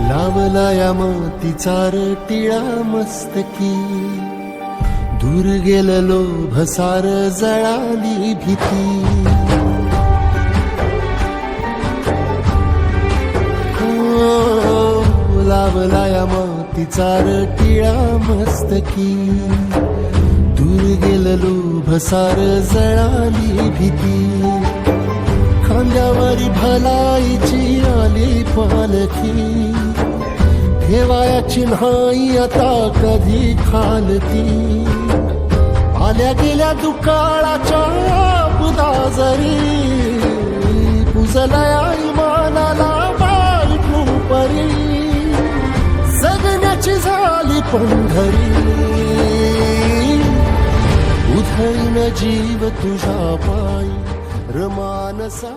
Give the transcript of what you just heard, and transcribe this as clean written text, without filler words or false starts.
लावला या मातीचा टिळा मस्तकी, दूर गेलं लोभ सार जळाली भीती. लावला या मातीचा टिळा मस्तकी, दूर गेलं लोभ सार जळाली भीती. खांद्यावरी भलाईची आली पालखी, ठेवायाची नाही आता कधी खालती. आल्या गेल्या दुकाळाच्या बुदाजरी, पुजलया इमानाला बायकू परी. जगण्याची झाली पंढरी, उधळीन जीव तुझ्या पायी रमानसा.